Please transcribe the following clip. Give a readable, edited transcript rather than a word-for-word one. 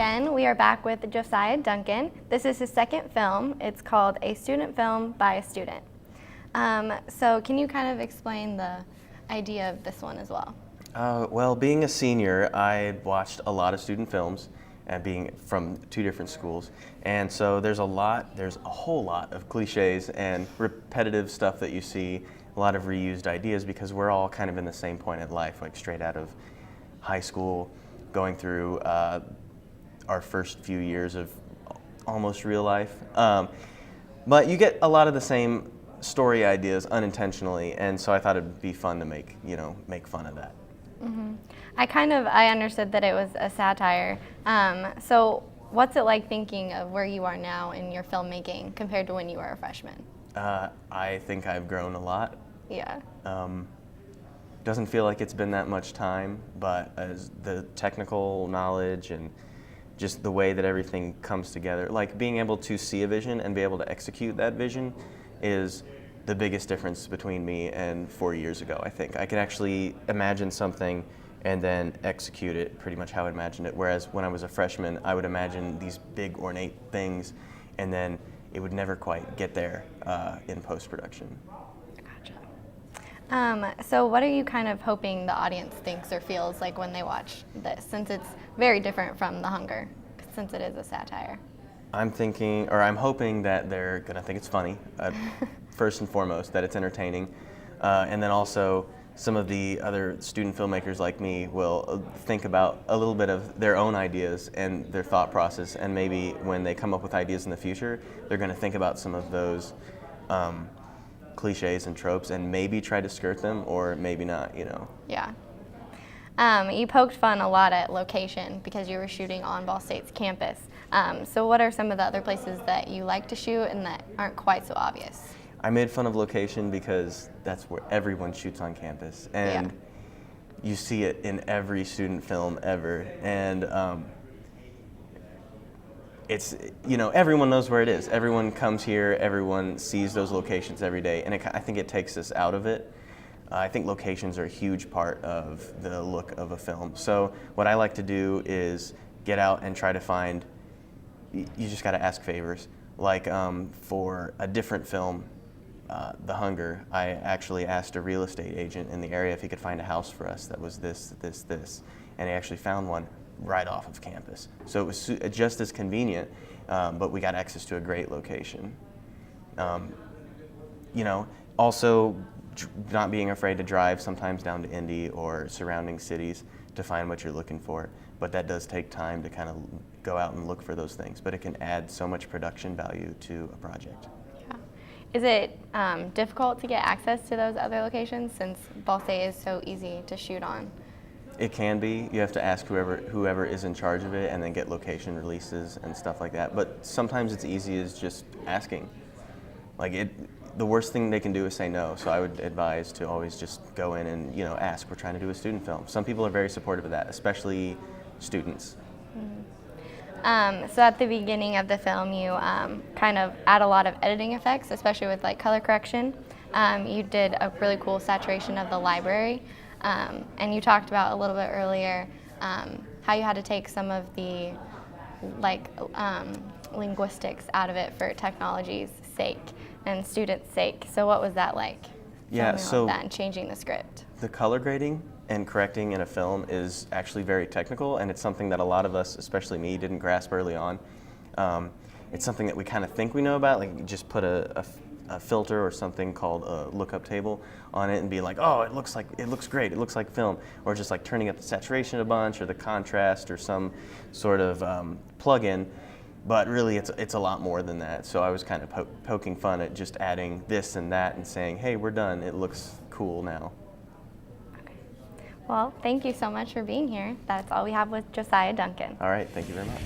again. We are back with Josiah Duncan. This is his second film. It's called A Student Film by a Student. So can you kind of explain the idea of this one as well? Well, being a senior, I watched a lot of student films, and being from two different schools, and so there's a whole lot of cliches and repetitive stuff that you see, a lot of reused ideas, because we're all kind of in the same point in life, like straight out of high school, going through our first few years of almost real life. But you get a lot of the same story ideas unintentionally, and so I thought it'd be fun to make fun of that. Mm-hmm. I understood that it was a satire. So what's it like thinking of where you are now in your filmmaking compared to when you were a freshman? I think I've grown a lot. Yeah. Doesn't feel like it's been that much time, but as the technical knowledge and just the way that everything comes together, like being able to see a vision and be able to execute that vision is the biggest difference between me and 4 years ago. I think I can actually imagine something and then execute it pretty much how I imagined it, whereas when I was a freshman, I would imagine these big ornate things and then it would never quite get there in post-production. Gotcha. So what are you kind of hoping the audience thinks or feels like when they watch this, since it's very different from The Hunger, since it is a satire? I'm hoping that they're gonna think it's funny, first and foremost, that it's entertaining, and then also some of the other student filmmakers like me will think about a little bit of their own ideas and their thought process, and maybe when they come up with ideas in the future, they're gonna think about some of those cliches and tropes and maybe try to skirt them, or maybe not, Yeah. You poked fun a lot at location because you were shooting on Ball State's campus. So what are some of the other places that you like to shoot and that aren't quite so obvious? I made fun of location because that's where everyone shoots on campus, and you see it in every student film ever, and it's, everyone knows where it is. Everyone comes here, everyone sees those locations every day, and I think it takes us out of it. I think locations are a huge part of the look of a film. So what I like to do is get out and try to find, you just got to ask favors. Like for a different film, The Hunger, I actually asked a real estate agent in the area if he could find a house for us that was this, and he actually found one right off of campus. So it was just as convenient, but we got access to a great location. Also not being afraid to drive sometimes down to Indy or surrounding cities to find what you're looking for, but that does take time to kind of go out and look for those things, but it can add so much production value to a project. Yeah. Is it difficult to get access to those other locations since Ball State is so easy to shoot on? It can be. You have to ask whoever is in charge of it and then get location releases and stuff like that, but sometimes it's easy as just asking. The worst thing they can do is say no, so I would advise to always just go in and ask. We're trying to do a student film. Some people are very supportive of that, especially students. Mm-hmm. So at the beginning of the film, you kind of add a lot of editing effects, especially with color correction. You did a really cool saturation of the library, and you talked about a little bit earlier how you had to take some of the linguistics out of it for technology's sake and students' sake. So what was that like? Yeah, so that and changing the script. The color grading and correcting in a film is actually very technical, and it's something that a lot of us, especially me, didn't grasp early on. It's something that we kind of think we know about, like you just put a filter or something called a lookup table on it and be like, oh, it looks great, it looks like film, or just like turning up the saturation a bunch or the contrast or some sort of plug-in. But really, it's a lot more than that. So I was kind of poking fun at just adding this and that and saying, hey, we're done. It looks cool now. Okay. Well, thank you so much for being here. That's all we have with Josiah Duncan. All right, thank you very much.